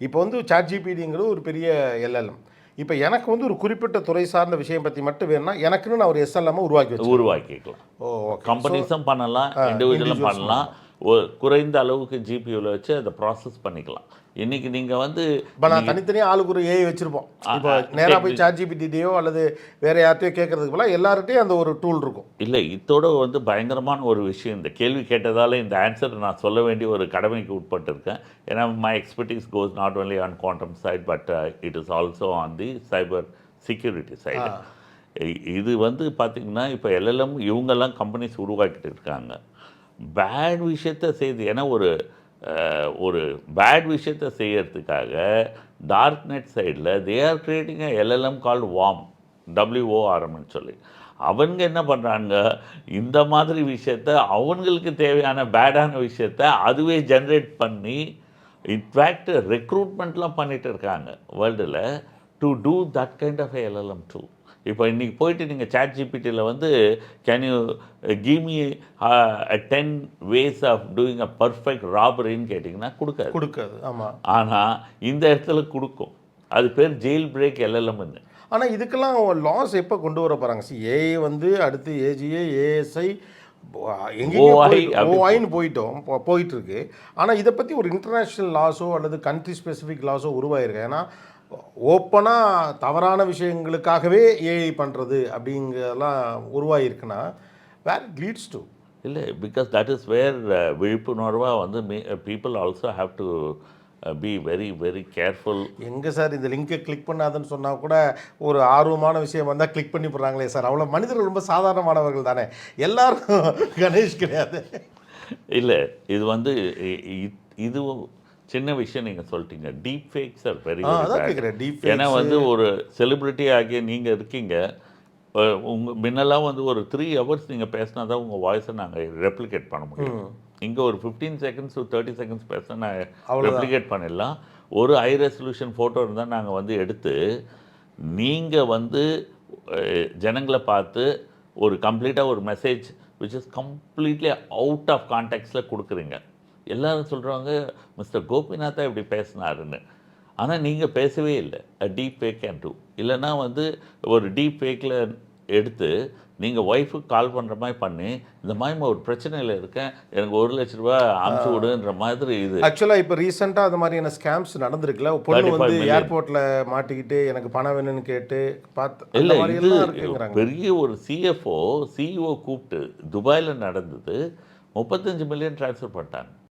இப்போ வந்து சாட்ஜிபிடிங்கிறது ஒரு பெரிய எல்எல்எம். இப்போ எனக்கு வந்து ஒரு குறிப்பிட்ட துறை சார்ந்த விஷயம் பற்றி மட்டும் வேணும்னா எனக்குன்னு நான் ஒரு எஸ்எல்எம் உருவாக்கிக்கலாம். ஓ ஓகே. கம்பெனிஸும் பண்ணலாம், இண்டிவிஜுவலும் பண்ணலாம். குறைந்த அளவுக்கு ஜிபியூவில் வச்சு அதை ப்ராசஸ் பண்ணிக்கலாம். இன்றைக்கி நீங்கள் வந்து இப்போ நான் தனித்தனியாக ஆளுக்கு ஒரு ஏஐ வச்சுருப்போம். இப்போ நேராக போய் சாட்ஜிபிடியோ அல்லது வேறு யார்ட்டையோ கேட்கறதுக்கு போல எல்லார்ட்டையும் அந்த ஒரு டூல் இருக்கும். இல்லை, இதோட வந்து பயங்கரமான ஒரு விஷயம், இந்த கேள்வி கேட்டதால் இந்த ஆன்சர் நான் சொல்ல வேண்டிய ஒரு கடமைக்கு உட்பட்டிருக்கேன். ஏன்னா my expertise goes not only on quantum side but it is also on the cyber security side. இது வந்து பார்த்திங்கன்னா இப்போ எல்எல்எம் இவங்கெல்லாம் கம்பெனிஸ் உருவாக்கிட்டு இருக்காங்க. பேட் விஷயத்தை செய்து, ஏன்னா ஒரு பேட் விஷயத்தை செய்யறதுக்காக டார்க் நெட் சைடில் they are creating LLM called WORMன்னு சொல்லி அவங்க என்ன பண்ணுறாங்க, இந்த மாதிரி விஷயத்த அவங்களுக்கு தேவையான பேடான விஷயத்த அதுவே ஜென்ரேட் பண்ணி இன்ஃபேக்ட் ரெக்ரூட்மெண்ட்லாம் பண்ணிகிட்டு இருக்காங்க வேர்ல்டில் to do that kind of LLM too. இப்போ இன்றைக்கி போயிட்டு நீங்கள் சாட்ஜிபிடியில் வந்து can you give me 10 ways of doing a perfect ராபரின்னு கேட்டிங்கன்னா கொடுக்காது. ஆமாம். ஆனால் இந்த இடத்துல கொடுக்கும். அது பேர் ஜெயில் பிரேக் எல்எல்எம்னு. ஆனால் இதுக்கெல்லாம் லாஸ் எப்போ கொண்டு வர போகிறாங்க? ஏஐ வந்து அடுத்து ஏஜிஏ, ஏஎஸ்ஐ, ஓஐன்னு போயிட்டுருக்கு. ஆனால் இதை பற்றி ஒரு இன்டர்நேஷ்னல் லாஸோ அல்லது கண்ட்ரி ஸ்பெசிஃபிக் லாஸோ உருவாயிருக்கு. ஏன்னா ஓப்பனாக தவறான விஷயங்களுக்காகவே ஏஐ பண்ணுறது அப்படிங்கிறதெல்லாம் உருவாகிருக்குன்னா வேர் இட் லீட்ஸ் டு. இல்லை, பிகாஸ் தட் இஸ் வேர் விழிப்புணர்வாக வந்து people also have to be very very careful. எங்கே சார் இந்த லிங்கை கிளிக் பண்ணாதுன்னு சொன்னால் கூட ஒரு ஆர்வமான விஷயம் வந்தால் கிளிக் பண்ணி போடுறாங்களே சார். அவ்வளோ மனிதர்கள் ரொம்ப சாதாரணமானவர்கள் தானே, எல்லாரும் கணேஷ் கிடையாது. இல்லை, இது வந்து இதுவும் சின்ன விஷயம் நீங்கள் சொல்லிட்டீங்க. Deep fakes are very very. ஏன்னா வந்து ஒரு செலிப்ரிட்டி ஆகிய நீங்கள் இருக்கீங்க, முன்னெல்லாம் வந்து ஒரு 3 hours நீங்கள் பேசினா தான் உங்கள் வாய்ஸை நாங்கள் ரெப்ளிகேட் பண்ண முடியும். இங்கே ஒரு 15 seconds to 30 seconds பேசினா நாங்கள் ரெப்ளிகேட் பண்ணிடலாம். ஒரு ஹை ரெசல்யூஷன் ஃபோட்டோ இருந்தால் நாங்கள் வந்து எடுத்து நீங்கள் வந்து ஜனங்களை பார்த்து ஒரு கம்ப்ளீட்டாக ஒரு message which is completely out of கான்டெக்ட்ஸில் கொடுக்குறீங்க. எல்லோரும் சொல்கிறாங்க மிஸ்டர் கோபிநாத்தா இப்படி பேசினாருன்னு. ஆனால் நீங்கள் பேசவே இல்லை. Deep fake can do. இல்லைன்னா வந்து ஒரு டீப் ஃபேக்கில் எடுத்து நீங்கள் ஒய்ஃபுக்கு கால் பண்ணுற மாதிரி பண்ணி இந்த மாதிரி ஒரு பிரச்சனையில் இருக்கேன், எனக்கு 1 லட்ச ரூபா அனுப்பிச்சி விடுன்ற மாதிரி. இது ஆக்சுவலாக இப்போ ரீசெண்டாக அது மாதிரியான ஸ்கேம்ஸ் நடந்திருக்குல்ல. பொண்ணு வந்து ஏர்போர்ட்டில் மாட்டிக்கிட்டு எனக்கு பணம் வேணும்னு கேட்டு பார்த்து. இல்லை, இது பெரிய ஒரு சிஎஃப்ஓ சிஇஓ கூப்பிட்டு துபாயில் நடந்தது. 35 மில்லியன் ட்ரான்ஸ்ஃபர் பண்ணிட்டாங்க.